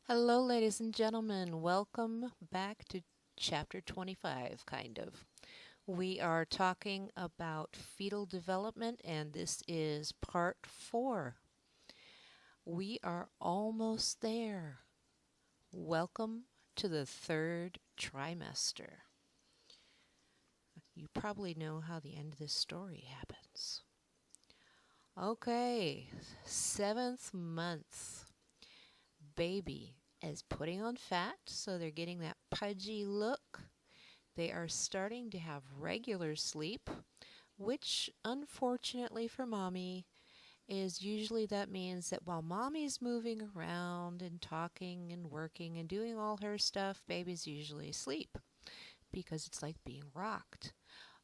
Hello, ladies and gentlemen. Welcome back to chapter 25, kind of. We are talking about fetal development, and this is part 4. We are almost there. Welcome to the third trimester. You probably know how the end of this story happens. Okay, 7th month. Baby is putting on fat, so they're getting that pudgy look. They are starting to have regular sleep, which unfortunately for mommy is usually that means that while mommy's moving around and talking and working and doing all her stuff, baby's usually asleep because it's like being rocked.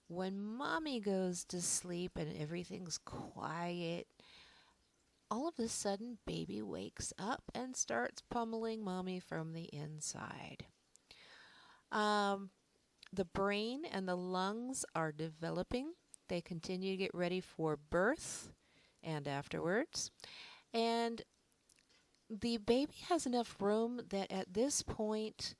When mommy goes to sleep and everything's quiet, all of a sudden baby wakes up and starts pummeling mommy from the inside. Um, The brain and the lungs are developing. They continue to get ready for birth and afterwards. And the baby has enough room that at this point,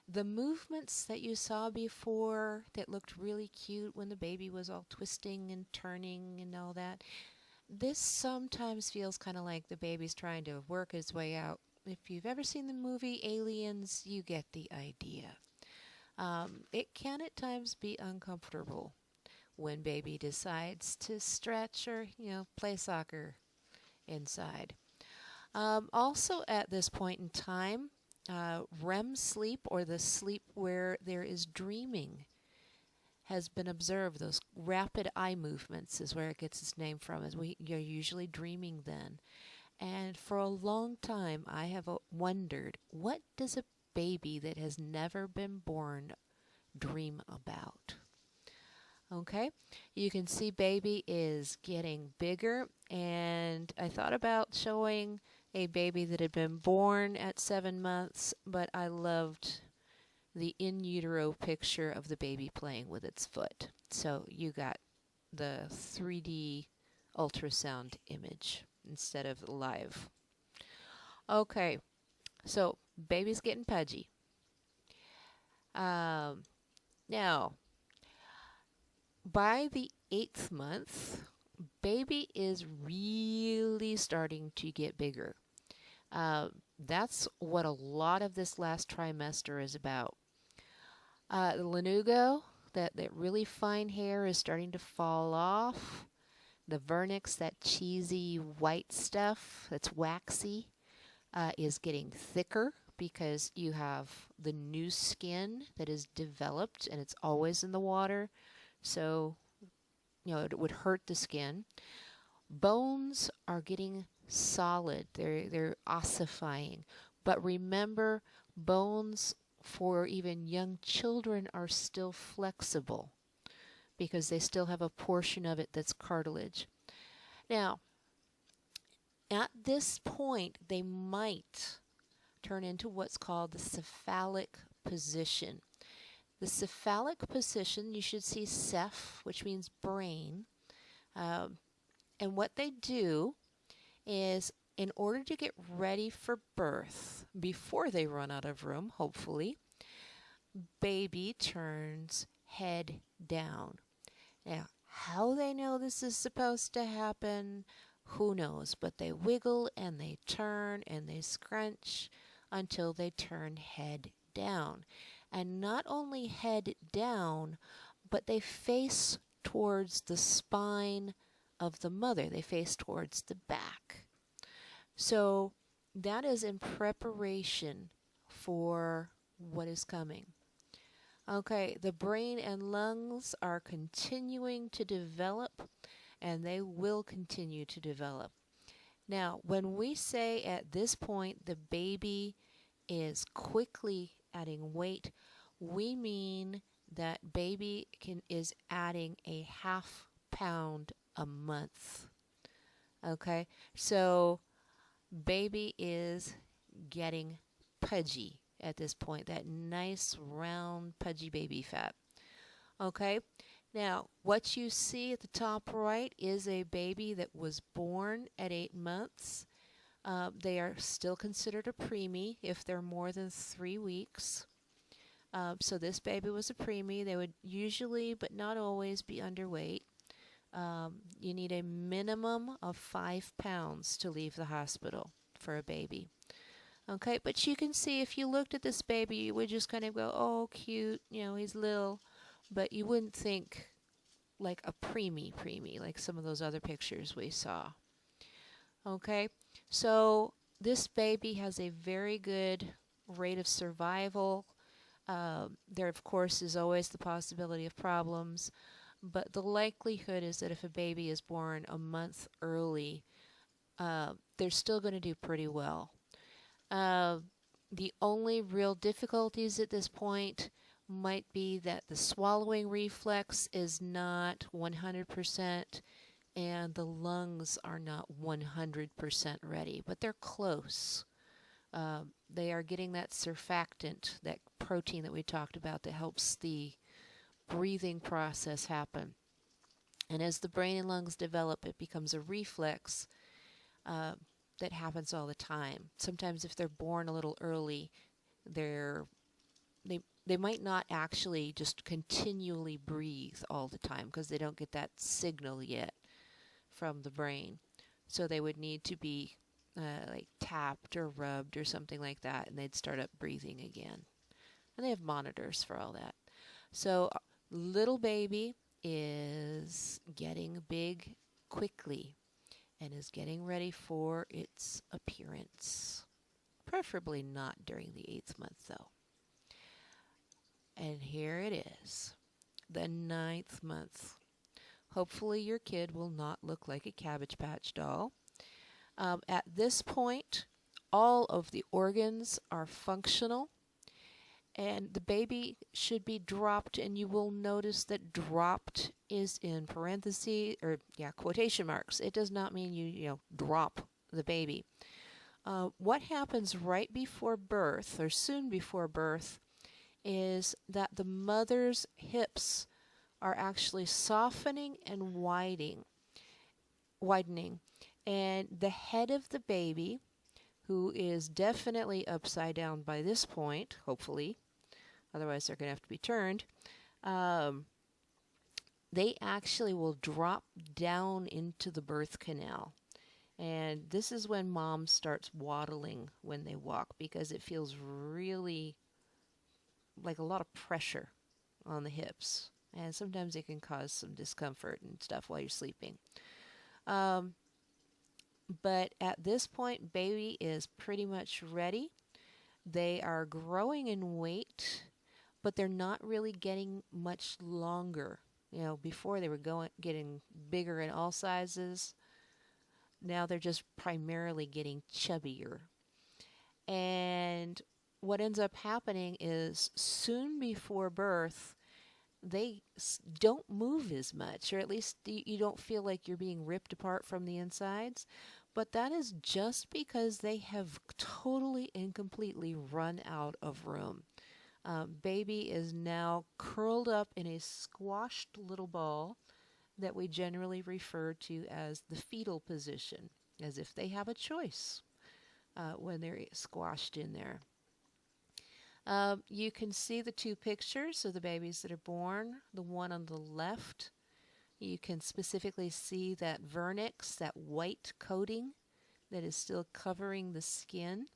the movements that you saw before that looked really cute when the baby was all twisting and turning and all that, this sometimes feels kind of like the baby's trying to work his way out. If you've ever seen the movie Aliens, you get the idea. It can at times be uncomfortable when baby decides to stretch or, play soccer inside. Also, at this point in time, REM sleep, or the sleep where there is dreaming, has been observed. Those rapid eye movements is where it gets its name from. You're usually dreaming then. And for a long time, I have wondered, what does a baby that has never been born dream about? Okay, you can see baby is getting bigger, and I thought about showing a baby that had been born at 7 months, but I loved the in utero picture of the baby playing with its foot. So you got the 3D ultrasound image instead of live. Okay, so baby's getting pudgy. Now, by the 8th month, baby is really starting to get bigger. That's what a lot of this last trimester is about. The lanugo, that really fine hair, is starting to fall off. The vernix, that cheesy white stuff that's waxy, is getting thicker because you have the new skin that is developed and it's always in the water. So, it would hurt the skin. Bones are getting solid. They're ossifying. But remember, bones for even young children are still flexible because they still have a portion of it that's cartilage. Now, at this point, they might turn into what's called the cephalic position. The cephalic position, you should see ceph, which means brain. And what they do is, in order to get ready for birth, before they run out of room, hopefully, baby turns head down. Now, how they know this is supposed to happen, who knows? But they wiggle and they turn and they scrunch until they turn head down. And not only head down, but they face towards the spine of the mother. They face towards the back. So that is in preparation for what is coming. Okay, the brain and lungs are continuing to develop, and they will continue to develop. Now, when we say at this point the baby is quickly adding weight, we mean that baby is adding a ½ pound a month. Okay, so baby is getting pudgy at this point, that nice round pudgy baby fat. Okay, now what you see at the top right is a baby that was born at 8 months. They are still considered a preemie if they're more than 3 weeks. So this baby was a preemie. They would usually, but not always, be underweight. You need a minimum of 5 pounds to leave the hospital for a baby. Okay, but you can see if you looked at this baby, you would just kind of go, oh, cute, he's little, but you wouldn't think like a preemie, like some of those other pictures we saw. Okay, so this baby has a very good rate of survival. There, of course, is always the possibility of problems, but the likelihood is that if a baby is born a month early, they're still going to do pretty well. The only real difficulties at this point might be that the swallowing reflex is not 100% and the lungs are not 100% ready, but they're close. They are getting that surfactant, that protein that we talked about that helps the breathing process happen. And as the brain and lungs develop, it becomes a reflex that happens all the time. Sometimes if they're born a little early, they might not actually just continually breathe all the time because they don't get that signal yet from the brain. So they would need to be like tapped or rubbed or something like that, and they'd start up breathing again. And they have monitors for all that. So little baby is getting big quickly and is getting ready for its appearance. Preferably not during the 8th month, though. And here it is, the 9th month. Hopefully your kid will not look like a Cabbage Patch doll. At this point, all of the organs are functional, and the baby should be dropped, and you will notice that dropped is in parentheses, or quotation marks. It does not mean you drop the baby. What happens right before birth, or soon before birth, is that the mother's hips are actually softening and widening. And the head of the baby, who is definitely upside down by this point, hopefully, otherwise they're going to have to be turned, they actually will drop down into the birth canal. And this is when mom starts waddling when they walk, because it feels really like a lot of pressure on the hips. And sometimes it can cause some discomfort and stuff while you're sleeping. But at this point, baby is pretty much ready. They are growing in weight, but they're not really getting much longer. Before they were getting bigger in all sizes. Now they're just primarily getting chubbier. And what ends up happening is soon before birth, they don't move as much, or at least you don't feel like you're being ripped apart from the insides. But that is just because they have totally and completely run out of room. Baby is now curled up in a squashed little ball that we generally refer to as the fetal position, as if they have a choice when they're squashed in there. You can see the two pictures of the babies that are born. The one on the left, you can specifically see that vernix, that white coating that is still covering the skin.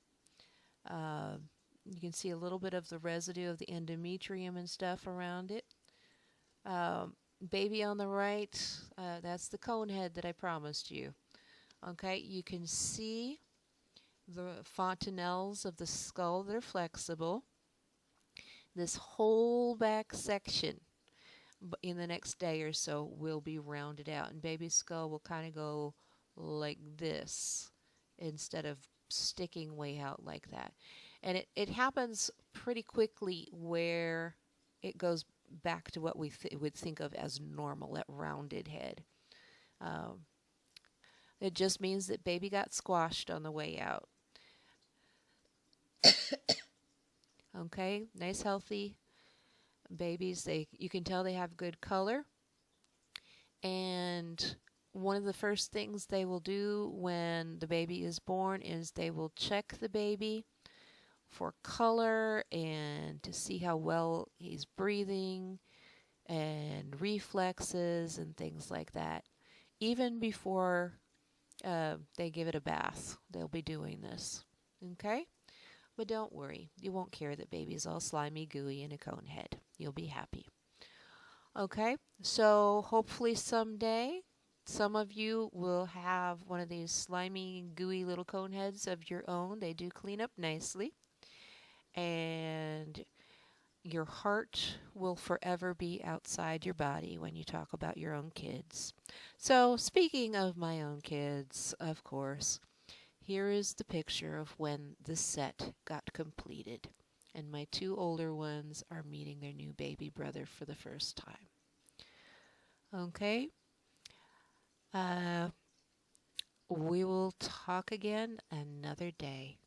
You can see a little bit of the residue of the endometrium and stuff around it. Baby on the right, that's the cone head that I promised you. Okay, you can see the fontanelles of the skull that are flexible. This whole back section in the next day or so will be rounded out, and baby's skull will kind of go like this instead of sticking way out like that. And it happens pretty quickly where it goes back to what we would think of as normal, that rounded head. It just means that baby got squashed on the way out. Okay, nice healthy babies. You can tell they have good color, and one of the first things they will do when the baby is born is they will check the baby for color and to see how well he's breathing and reflexes and things like that. Even before they give it a bath, they'll be doing this. Okay? But don't worry, you won't care that baby's all slimy, gooey, and a cone head. You'll be happy. Okay? So hopefully someday some of you will have one of these slimy, gooey little cone heads of your own. They do clean up nicely. And your heart will forever be outside your body when you talk about your own kids. So, speaking of my own kids, of course, here is the picture of when the set got completed. And my two older ones are meeting their new baby brother for the first time. Okay? Uh, we will talk again another day.